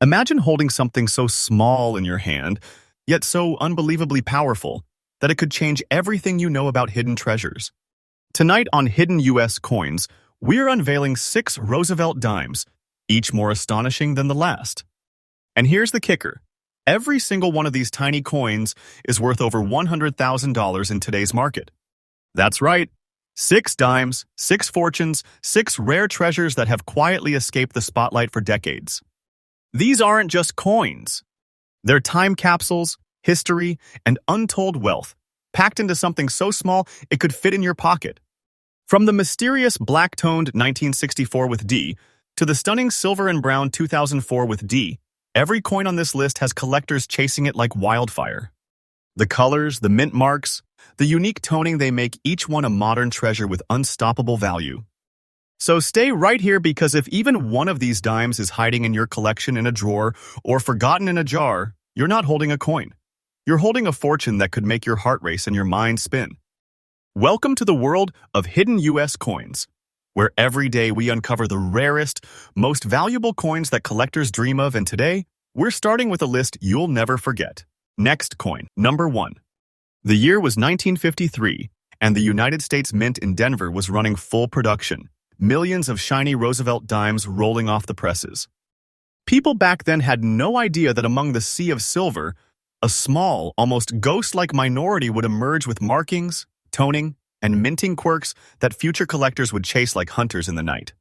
Imagine holding something so small in your hand, yet so unbelievably powerful, that it could change everything you know about hidden treasures. Tonight on Hidden U.S. Coins, we're unveiling 6 Roosevelt dimes, each more astonishing than the last. And here's the kicker. Every single one of these tiny coins is worth over $100,000 in today's market. That's right. 6 dimes, 6 fortunes, 6 rare treasures that have quietly escaped the spotlight for decades. These aren't just coins. They're time capsules, history, and untold wealth, packed into something so small it could fit in your pocket. From the mysterious black-toned 1964 with D to the stunning silver and brown 2004 with D, every coin on this list has collectors chasing it like wildfire. The colors, the mint marks, the unique toning, they make each one a modern treasure with unstoppable value. So stay right here, because if even one of these dimes is hiding in your collection in a drawer or forgotten in a jar, you're not holding a coin. You're holding a fortune that could make your heart race and your mind spin. Welcome to the world of hidden U.S. coins, where every day we uncover the rarest, most valuable coins that collectors dream of, and today, we're starting with a list you'll never forget. Next coin, number 1. The year was 1953, and the United States Mint in Denver was running full production, millions of shiny Roosevelt dimes rolling off the presses. People back then had no idea that among the sea of silver, a small, almost ghost-like minority would emerge with markings, toning, and minting quirks that future collectors would chase like hunters in the night.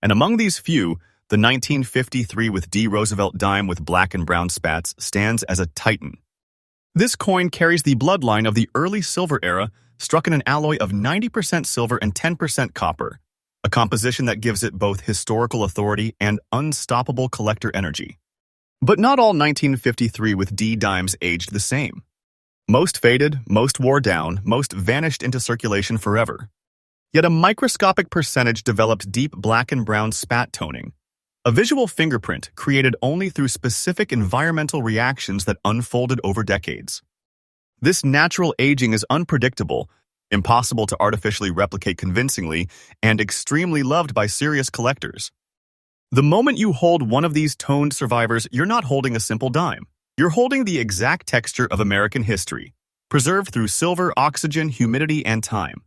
And among these few, the 1953 with D Roosevelt dime with black and brown spats stands as a titan. This coin carries the bloodline of the early silver era, struck in an alloy of 90% silver and 10% copper, a composition that gives it both historical authority and unstoppable collector energy. But not all 1953 with D dimes aged the same. Most faded, most wore down, most vanished into circulation forever. Yet a microscopic percentage developed deep black and brown spat toning, a visual fingerprint created only through specific environmental reactions that unfolded over decades. This natural aging is unpredictable, impossible to artificially replicate convincingly, and extremely loved by serious collectors. The moment you hold one of these toned survivors, you're not holding a simple dime. You're holding the exact texture of American history, preserved through silver, oxygen, humidity, and time.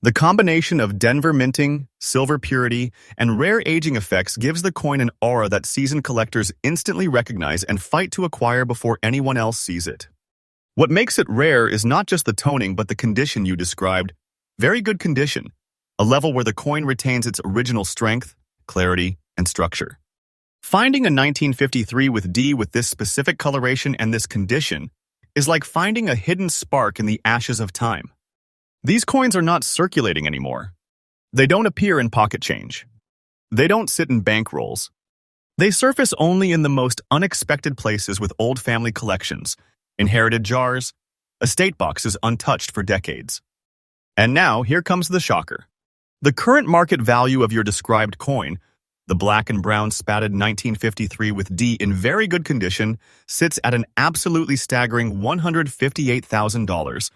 The combination of Denver minting, silver purity, and rare aging effects gives the coin an aura that seasoned collectors instantly recognize and fight to acquire before anyone else sees it. What makes it rare is not just the toning but the condition you described. Very good condition, a level where the coin retains its original strength, clarity, and structure. Finding a 1953 with D with this specific coloration and this condition is like finding a hidden spark in the ashes of time. These coins are not circulating anymore. They don't appear in pocket change. They don't sit in bank rolls. They surface only in the most unexpected places with old family collections, inherited jars, estate boxes untouched for decades. And now, here comes the shocker. The current market value of your described coin, the black and brown spatted 1953 with D in very good condition, sits at an absolutely staggering $158,000.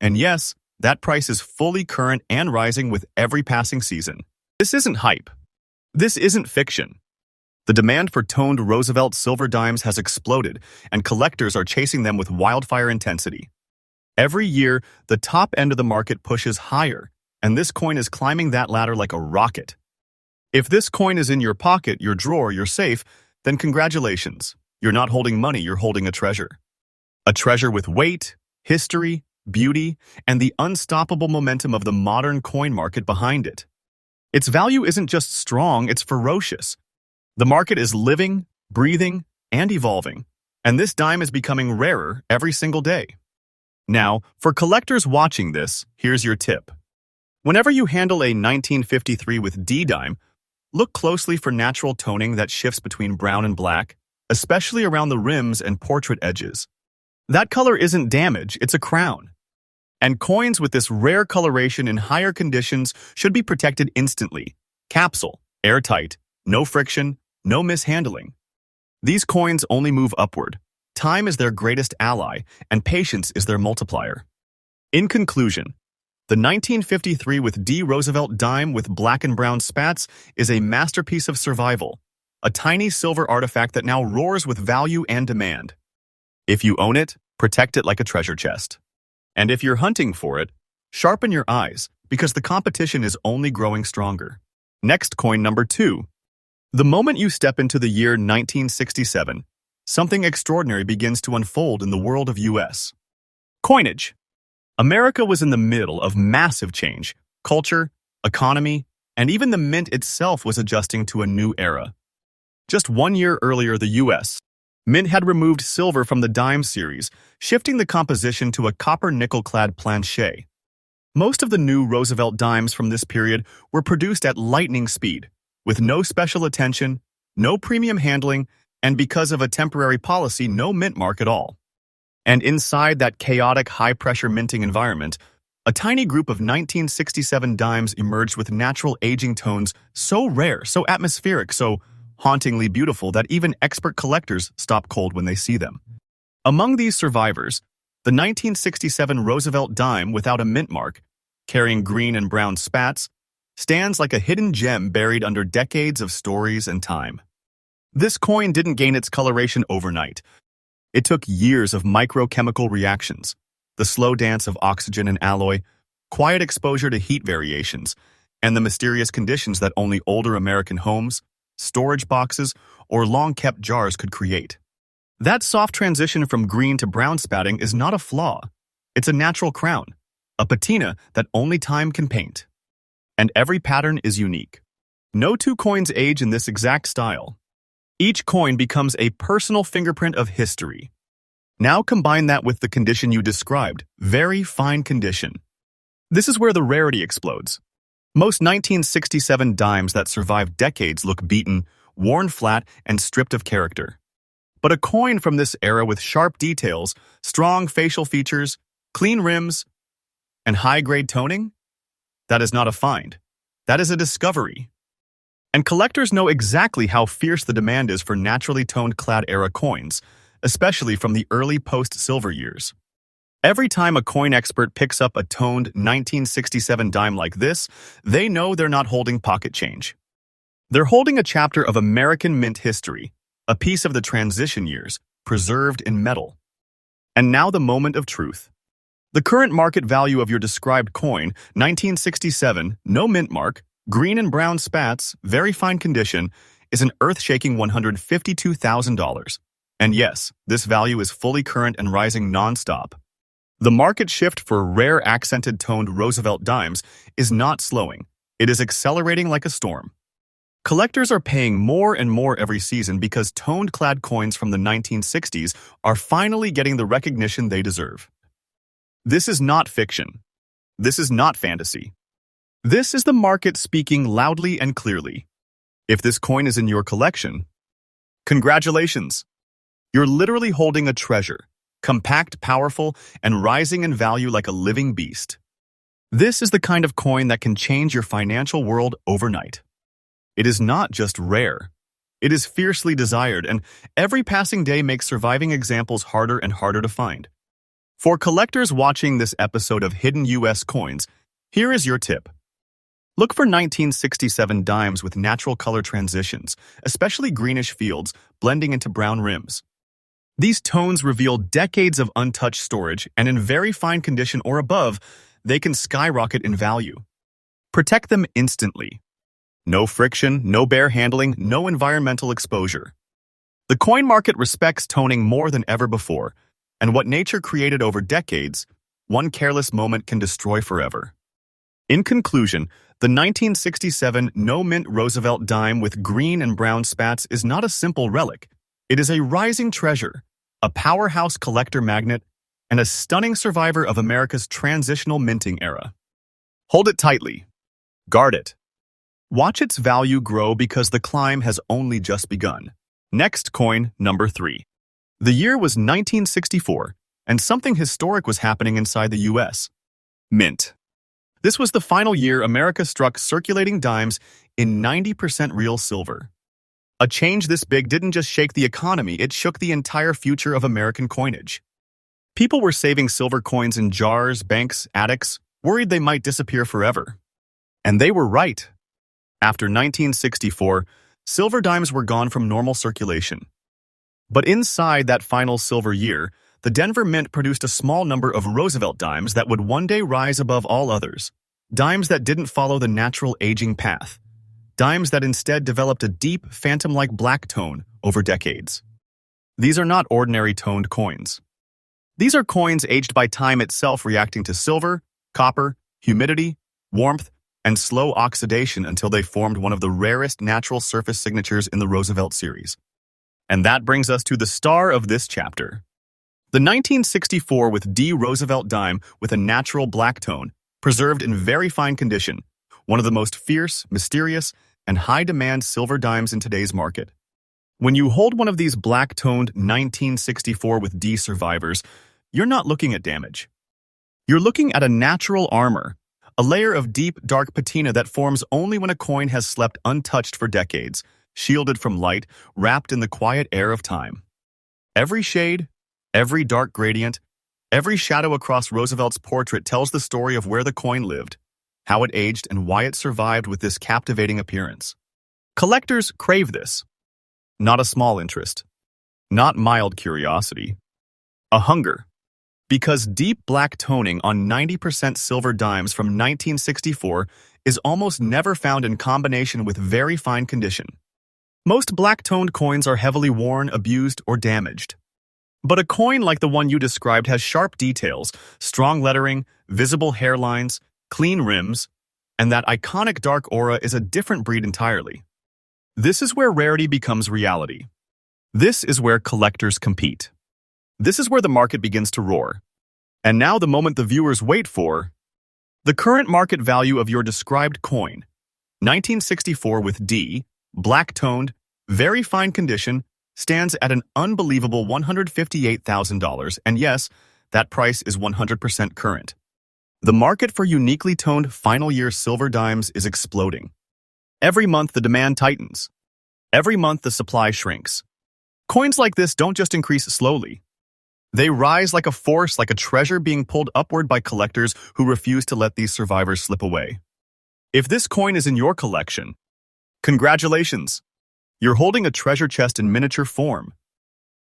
And yes, that price is fully current and rising with every passing season. This isn't hype. This isn't fiction. The demand for toned Roosevelt silver dimes has exploded, and collectors are chasing them with wildfire intensity. Every year, the top end of the market pushes higher, and this coin is climbing that ladder like a rocket. If this coin is in your pocket, your drawer, your safe, then congratulations. You're not holding money, you're holding a treasure. A treasure with weight, history, beauty, and the unstoppable momentum of the modern coin market behind it. Its value isn't just strong, it's ferocious. The market is living, breathing, and evolving, and this dime is becoming rarer every single day. Now, for collectors watching this, here's your tip. Whenever you handle a 1953 with D dime, look closely for natural toning that shifts between brown and black, especially around the rims and portrait edges. That color isn't damage, it's a crown. And coins with this rare coloration in higher conditions should be protected instantly. Capsule, airtight, no friction, no mishandling. These coins only move upward. Time is their greatest ally, and patience is their multiplier. In conclusion, the 1953 with D Roosevelt dime with black and brown spats is a masterpiece of survival, a tiny silver artifact that now roars with value and demand. If you own it, protect it like a treasure chest. And if you're hunting for it, sharpen your eyes, because the competition is only growing stronger. Next, coin number 2. The moment you step into the year 1967, something extraordinary begins to unfold in the world of U.S. coinage. America was in the middle of massive change. Culture, economy, and even the mint itself was adjusting to a new era. Just 1 year earlier, the U.S. Mint had removed silver from the dime series, shifting the composition to a copper-nickel-clad planchet. Most of the new Roosevelt dimes from this period were produced at lightning speed, with no special attention, no premium handling, and because of a temporary policy, no mint mark at all. And inside that chaotic, high-pressure minting environment, a tiny group of 1967 dimes emerged with natural aging tones so rare, so atmospheric, so hauntingly beautiful that even expert collectors stop cold when they see them. Among these survivors, the 1967 Roosevelt dime without a mint mark, carrying green and brown spats, stands like a hidden gem buried under decades of stories and time. This coin didn't gain its coloration overnight. It took years of microchemical reactions, the slow dance of oxygen and alloy, quiet exposure to heat variations, and the mysterious conditions that only older American homes, storage boxes, or long-kept jars could create. That soft transition from green to brown spatting is not a flaw. It's a natural crown, a patina that only time can paint. And every pattern is unique. No two coins age in this exact style. Each coin becomes a personal fingerprint of history. Now combine that with the condition you described, very fine condition. This is where the rarity explodes. Most 1967 dimes that survive decades look beaten, worn flat, and stripped of character. But a coin from this era with sharp details, strong facial features, clean rims, and high-grade toning? That is not a find. That is a discovery. And collectors know exactly how fierce the demand is for naturally toned clad era coins, especially from the early post-silver years. Every time a coin expert picks up a toned 1967 dime like this, they know they're not holding pocket change. They're holding a chapter of American mint history, a piece of the transition years, preserved in metal. And now the moment of truth. The current market value of your described coin, 1967, no mint mark, green and brown spats, very fine condition, is an earth-shaking $152,000. And yes, this value is fully current and rising non-stop. The market shift for rare accented toned Roosevelt dimes is not slowing. It is accelerating like a storm. Collectors are paying more and more every season because toned-clad coins from the 1960s are finally getting the recognition they deserve. This is not fiction. This is not fantasy. This is the market speaking loudly and clearly. If this coin is in your collection, congratulations! You're literally holding a treasure, compact, powerful, and rising in value like a living beast. This is the kind of coin that can change your financial world overnight. It is not just rare. It is fiercely desired, and every passing day makes surviving examples harder and harder to find. For collectors watching this episode of Hidden U.S. Coins, here is your tip. Look for 1967 dimes with natural color transitions, especially greenish fields blending into brown rims. These tones reveal decades of untouched storage, and in very fine condition or above, they can skyrocket in value. Protect them instantly. No friction, no bare handling, no environmental exposure. The coin market respects toning more than ever before, and what nature created over decades, one careless moment can destroy forever. In conclusion, the 1967 no-mint Roosevelt dime with green and brown spats is not a simple relic. It is a rising treasure, a powerhouse collector magnet, and a stunning survivor of America's transitional minting era. Hold it tightly. Guard it. Watch its value grow because the climb has only just begun. Next coin, number 3. The year was 1964, and something historic was happening inside the U.S. Mint. This was the final year America struck circulating dimes in 90% real silver. A change this big didn't just shake the economy, it shook the entire future of American coinage. People were saving silver coins in jars, banks, attics, worried they might disappear forever. And they were right. After 1964, silver dimes were gone from normal circulation. But inside that final silver year, the Denver Mint produced a small number of Roosevelt dimes that would one day rise above all others. Dimes that didn't follow the natural aging path. Dimes that instead developed a deep, phantom-like black tone over decades. These are not ordinary toned coins. These are coins aged by time itself reacting to silver, copper, humidity, warmth, and slow oxidation until they formed one of the rarest natural surface signatures in the Roosevelt series. And that brings us to the star of this chapter. The 1964 with D Roosevelt dime with a natural black tone, preserved in very fine condition, one of the most fierce, mysterious, and high-demand silver dimes in today's market. When you hold one of these black-toned 1964 with D survivors, you're not looking at damage. You're looking at a natural armor, a layer of deep, dark patina that forms only when a coin has slept untouched for decades, shielded from light, wrapped in the quiet air of time. Every shade, every dark gradient, every shadow across Roosevelt's portrait tells the story of where the coin lived, how it aged, and why it survived with this captivating appearance. Collectors crave this. Not a small interest. Not mild curiosity. A hunger. Because deep black toning on 90% silver dimes from 1964 is almost never found in combination with very fine condition. Most black-toned coins are heavily worn, abused, or damaged. But a coin like the one you described has sharp details, strong lettering, visible hairlines, clean rims, and that iconic dark aura is a different breed entirely. This is where rarity becomes reality. This is where collectors compete. This is where the market begins to roar. And now the moment the viewers wait for, the current market value of your described coin, 1964 with D, black-toned, very fine condition, stands at an unbelievable $158,000, and yes, that price is 100% current. The market for uniquely toned final-year silver dimes is exploding. Every month the demand tightens. Every month the supply shrinks. Coins like this don't just increase slowly. They rise like a force, like a treasure being pulled upward by collectors who refuse to let these survivors slip away. If this coin is in your collection, congratulations! You're holding a treasure chest in miniature form.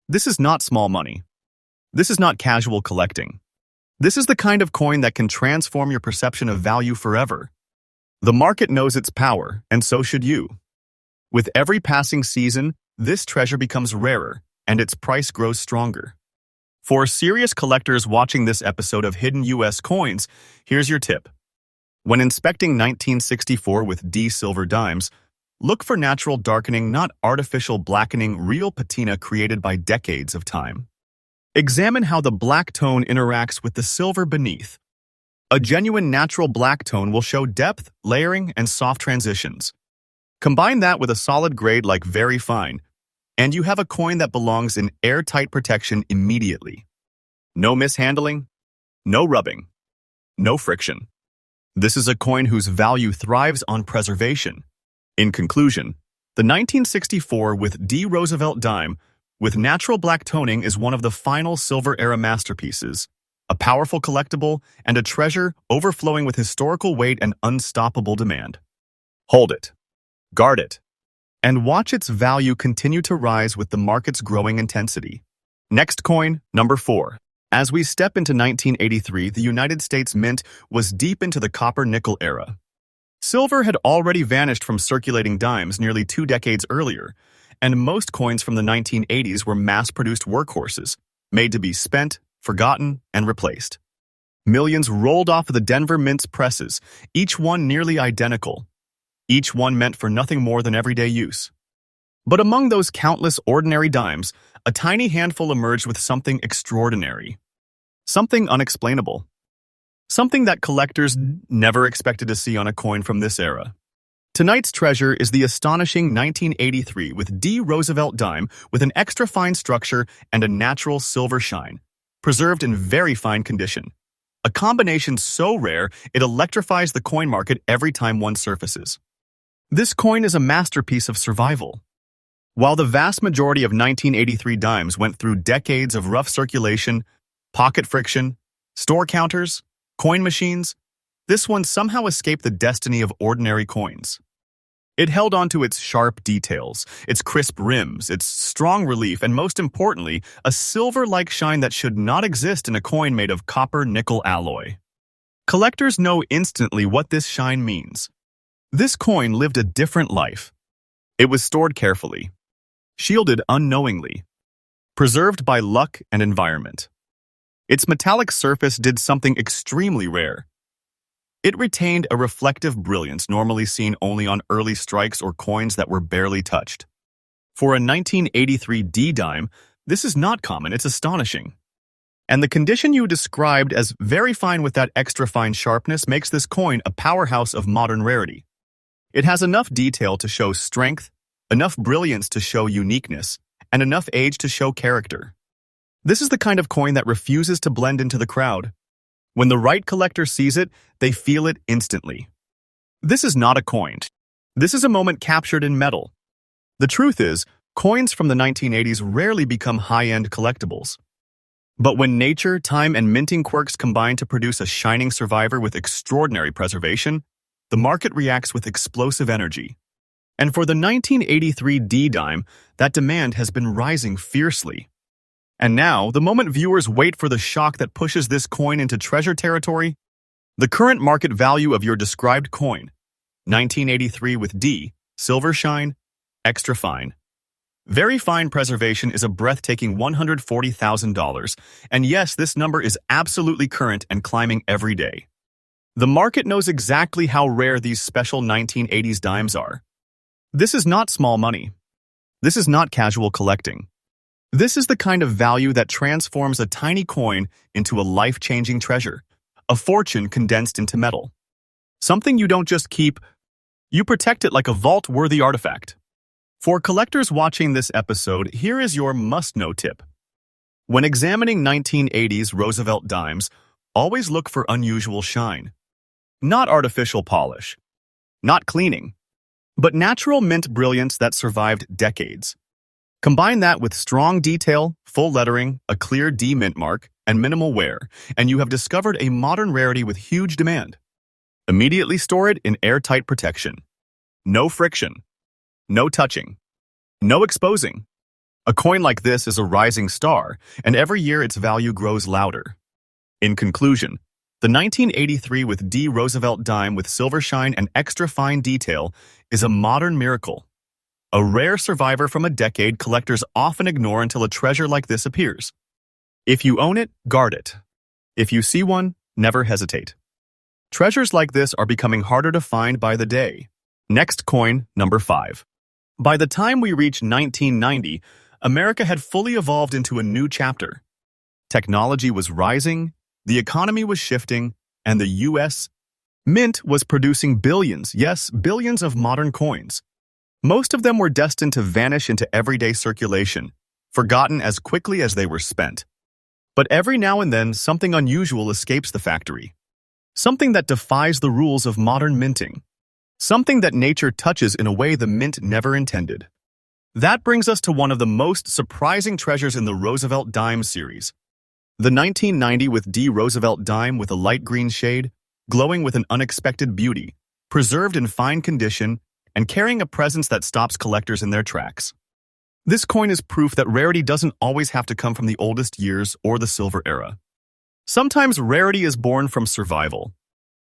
This is not small money. This is not casual collecting. This is the kind of coin that can transform your perception of value forever. The market knows its power, and so should you. With every passing season, this treasure becomes rarer, and its price grows stronger. For serious collectors watching this episode of Hidden U.S. Coins, here's your tip. When inspecting 1964 with D silver dimes, look for natural darkening, not artificial blackening, real patina created by decades of time. Examine how the black tone interacts with the silver beneath. A genuine natural black tone will show depth, layering, and soft transitions. Combine that with a solid grade like very fine, and you have a coin that belongs in airtight protection immediately. No mishandling, no rubbing, no friction. This is a coin whose value thrives on preservation. In conclusion, the 1964 with D Roosevelt dime with natural black toning is one of the final silver-era masterpieces, a powerful collectible and a treasure overflowing with historical weight and unstoppable demand. Hold it, guard it, and watch its value continue to rise with the market's growing intensity. Next coin, number 4. As we step into 1983, the United States Mint was deep into the copper-nickel era. Silver had already vanished from circulating dimes nearly 2 decades earlier, and most coins from the 1980s were mass-produced workhorses, made to be spent, forgotten, and replaced. Millions rolled off of the Denver Mint's presses, each one nearly identical, each one meant for nothing more than everyday use. But among those countless ordinary dimes, a tiny handful emerged with something extraordinary, something unexplainable. Something that collectors never expected to see on a coin from this era. Tonight's treasure is the astonishing 1983 with D Roosevelt dime with an extra fine structure and a natural silver shine, preserved in very fine condition. A combination so rare it electrifies the coin market every time one surfaces. This coin is a masterpiece of survival. While the vast majority of 1983 dimes went through decades of rough circulation, pocket friction, store counters, coin machines, this one somehow escaped the destiny of ordinary coins. It held onto its sharp details, its crisp rims, its strong relief, and most importantly, a silver-like shine that should not exist in a coin made of copper-nickel alloy. Collectors know instantly what this shine means. This coin lived a different life. It was stored carefully, shielded unknowingly, preserved by luck and environment. Its metallic surface did something extremely rare. It retained a reflective brilliance normally seen only on early strikes or coins that were barely touched. For a 1983 D dime, this is not common, it's astonishing. And the condition you described as very fine with that extra fine sharpness makes this coin a powerhouse of modern rarity. It has enough detail to show strength, enough brilliance to show uniqueness, and enough age to show character. This is the kind of coin that refuses to blend into the crowd. When the right collector sees it, they feel it instantly. This is not a coin. This is a moment captured in metal. The truth is, coins from the 1980s rarely become high-end collectibles. But when nature, time, and minting quirks combine to produce a shining survivor with extraordinary preservation, the market reacts with explosive energy. And for the 1983 D dime, that demand has been rising fiercely. And now, the moment viewers wait for the shock that pushes this coin into treasure territory, the current market value of your described coin, 1983 with D, silver shine, extra fine. Very fine preservation is a breathtaking $140,000, and yes, this number is absolutely current and climbing every day. The market knows exactly how rare these special 1980s dimes are. This is not small money. This is not casual collecting. This is the kind of value that transforms a tiny coin into a life-changing treasure, a fortune condensed into metal. Something you don't just keep, you protect it like a vault-worthy artifact. For collectors watching this episode, here is your must-know tip. When examining 1980s Roosevelt dimes, always look for unusual shine. Not artificial polish, not cleaning, but natural mint brilliance that survived decades. Combine that with strong detail, full lettering, a clear D mint mark, and minimal wear, and you have discovered a modern rarity with huge demand. Immediately store it in airtight protection. No friction, no touching, no exposing. A coin like this is a rising star, and every year its value grows louder. In conclusion, the 1983 with D Roosevelt dime with silver shine and extra fine detail is a modern miracle. A rare survivor from a decade collectors often ignore until a treasure like this appears. If you own it, guard it. If you see one, never hesitate. Treasures like this are becoming harder to find by the day. Next coin, number 5. By the time we reach 1990, America had fully evolved into a new chapter. Technology was rising, the economy was shifting, and the U.S. Mint was producing billions, yes, billions of modern coins. Most of them were destined to vanish into everyday circulation, forgotten as quickly as they were spent. But every now and then, something unusual escapes the factory. Something that defies the rules of modern minting. Something that nature touches in a way the mint never intended. That brings us to one of the most surprising treasures in the Roosevelt dime series. The 1990 with D Roosevelt dime with a light green shade, glowing with an unexpected beauty, preserved in fine condition, and carrying a presence that stops collectors in their tracks. This coin is proof that rarity doesn't always have to come from the oldest years or the silver era. Sometimes rarity is born from survival,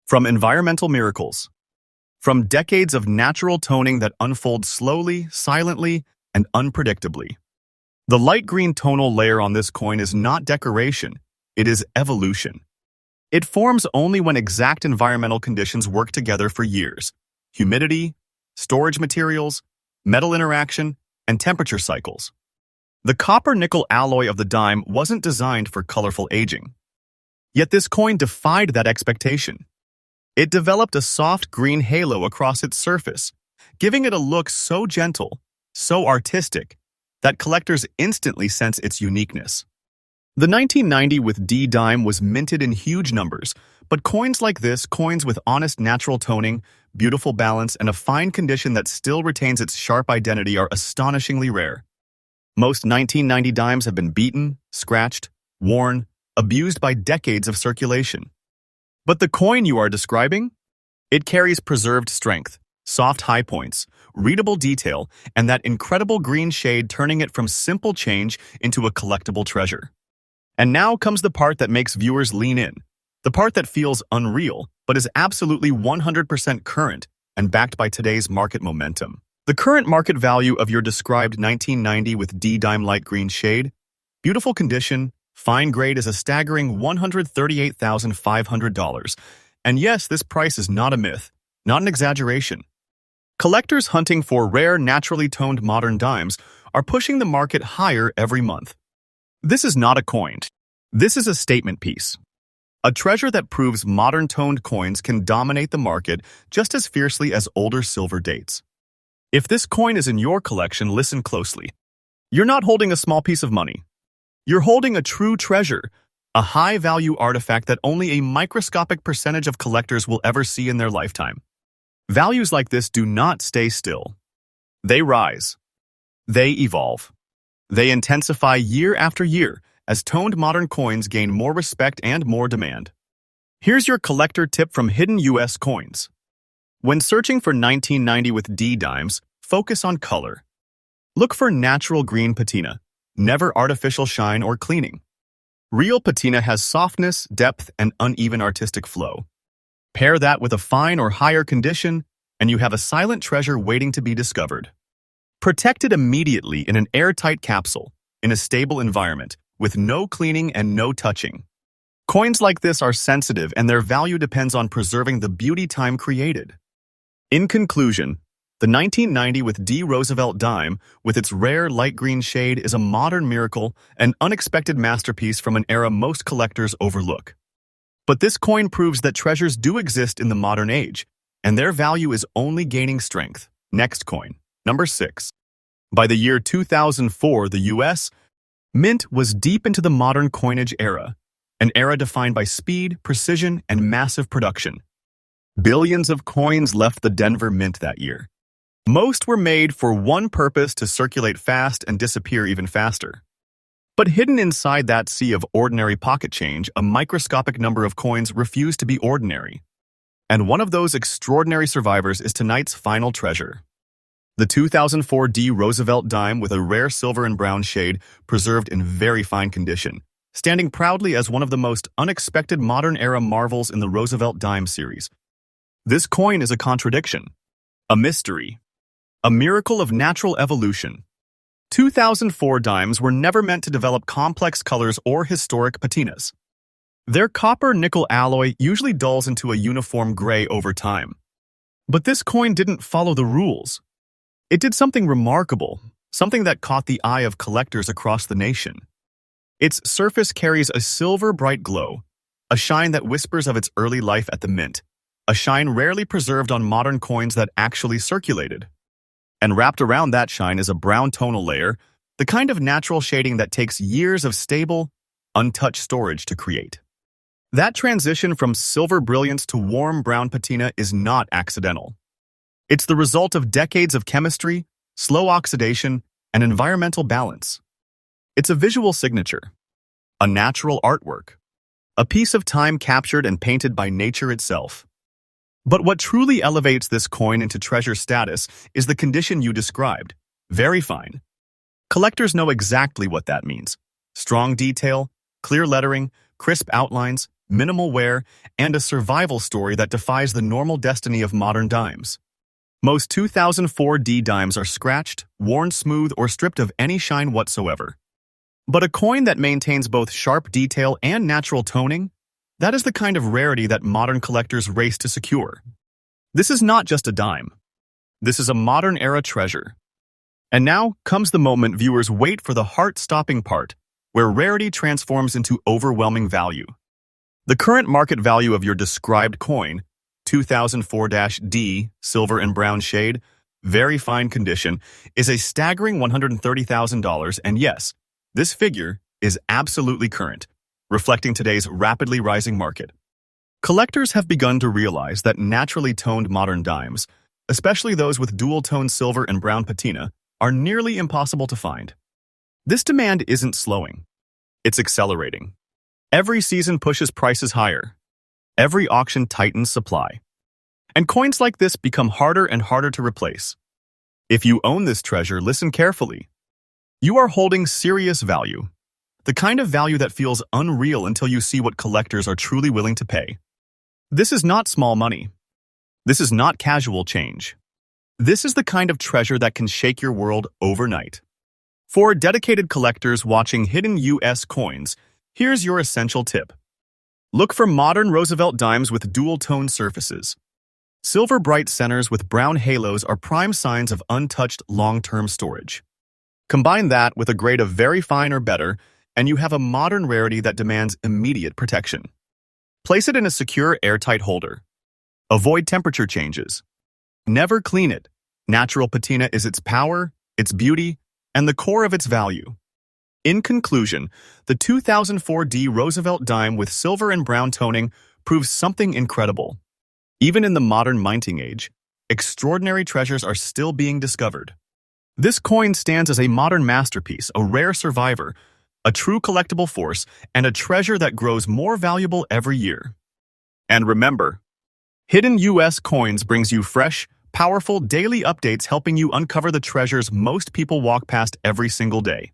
from environmental miracles, from decades of natural toning that unfold slowly, silently, and unpredictably. The light green tonal layer on this coin is not decoration, it is evolution. It forms only when exact environmental conditions work together for years. Humidity, storage materials, metal interaction, and temperature cycles. The copper-nickel alloy of the dime wasn't designed for colorful aging. Yet this coin defied that expectation. It developed a soft green halo across its surface, giving it a look so gentle, so artistic, that collectors instantly sense its uniqueness. The 1990 with D dime was minted in huge numbers, but coins like this, coins with honest natural toning, beautiful balance, and a fine condition that still retains its sharp identity are astonishingly rare. Most 1990 dimes have been beaten, scratched, worn, abused by decades of circulation. But the coin you are describing? It carries preserved strength, Soft high points, readable detail, and that incredible green shade turning it from simple change into a collectible treasure. And now comes the part that makes viewers lean in. The part that feels unreal, but is absolutely 100% current and backed by today's market momentum. The current market value of your described 1990 with D-Dime light green shade, beautiful condition, fine grade is a staggering $138,500. And yes, this price is not a myth, not an exaggeration. Collectors hunting for rare, naturally toned modern dimes are pushing the market higher every month. This is not a coin. This is a statement piece. A treasure that proves modern toned coins can dominate the market just as fiercely as older silver dates. If this coin is in your collection, listen closely. You're not holding a small piece of money. You're holding a true treasure, a high-value artifact that only a microscopic percentage of collectors will ever see in their lifetime. Values like this do not stay still. They rise. They evolve. They intensify year after year as toned modern coins gain more respect and more demand. Here's your collector tip from Hidden US Coins. When searching for 1990 with D-Dimes, focus on color. Look for natural green patina, never artificial shine or cleaning. Real patina has softness, depth, and uneven artistic flow. Pair that with a fine or higher condition, and you have a silent treasure waiting to be discovered. Protect it immediately in an airtight capsule, in a stable environment, with no cleaning and no touching. Coins like this are sensitive, and their value depends on preserving the beauty time created. In conclusion, the 1990 with D. Roosevelt dime, with its rare light green shade, is a modern miracle, an unexpected masterpiece from an era most collectors overlook. But this coin proves that treasures do exist in the modern age, and their value is only gaining strength. Next coin, number 6. By the year 2004, the U.S. Mint was deep into the modern coinage era, an era defined by speed, precision, and massive production. Billions of coins left the Denver Mint that year. Most were made for one purpose: to circulate fast and disappear even faster. But hidden inside that sea of ordinary pocket change, a microscopic number of coins refuse to be ordinary. And one of those extraordinary survivors is tonight's final treasure. The 2004 D. Roosevelt dime with a rare silver and brown shade, preserved in very fine condition, standing proudly as one of the most unexpected modern-era marvels in the Roosevelt dime series. This coin is a contradiction, a mystery, a miracle of natural evolution. 2004 dimes were never meant to develop complex colors or historic patinas. Their copper-nickel alloy usually dulls into a uniform gray over time. But this coin didn't follow the rules. It did something remarkable, something that caught the eye of collectors across the nation. Its surface carries a silver bright glow, a shine that whispers of its early life at the mint, a shine rarely preserved on modern coins that actually circulated. And wrapped around that shine is a brown tonal layer, the kind of natural shading that takes years of stable, untouched storage to create. That transition from silver brilliance to warm brown patina is not accidental. It's the result of decades of chemistry, slow oxidation, and environmental balance. It's a visual signature, a natural artwork, a piece of time captured and painted by nature itself. But what truly elevates this coin into treasure status is the condition you described: very fine. Collectors know exactly what that means: strong detail, clear lettering, crisp outlines, minimal wear, and a survival story that defies the normal destiny of modern dimes. Most 2004 D dimes are scratched, worn smooth, or stripped of any shine whatsoever. But a coin that maintains both sharp detail and natural toning, that is the kind of rarity that modern collectors race to secure. This is not just a dime. This is a modern-era treasure. And now comes the moment viewers wait for, the heart-stopping part, where rarity transforms into overwhelming value. The current market value of your described coin, 2004-D, silver and brown shade, very fine condition, is a staggering $130,000, and yes, this figure is absolutely current, reflecting today's rapidly rising market. Collectors have begun to realize that naturally toned modern dimes, especially those with dual-tone silver and brown patina, are nearly impossible to find. This demand isn't slowing. It's accelerating. Every season pushes prices higher. Every auction tightens supply. And coins like this become harder and harder to replace. If you own this treasure, listen carefully. You are holding serious value. The kind of value that feels unreal until you see what collectors are truly willing to pay. This is not small money. This is not casual change. This is the kind of treasure that can shake your world overnight. For dedicated collectors watching hidden US coins, here's your essential tip. Look for modern Roosevelt dimes with dual-tone surfaces. Silver bright centers with brown halos are prime signs of untouched long-term storage. Combine that with a grade of very fine or better, and you have a modern rarity that demands immediate protection. Place it in a secure, airtight holder. Avoid temperature changes. Never clean it. Natural patina is its power, its beauty, and the core of its value. In conclusion, the 2004 Roosevelt dime with silver and brown toning proves something incredible. Even in the modern minting age, extraordinary treasures are still being discovered. This coin stands as a modern masterpiece, a rare survivor, a true collectible force, and a treasure that grows more valuable every year. And remember, Hidden US Coins brings you fresh, powerful daily updates helping you uncover the treasures most people walk past every single day.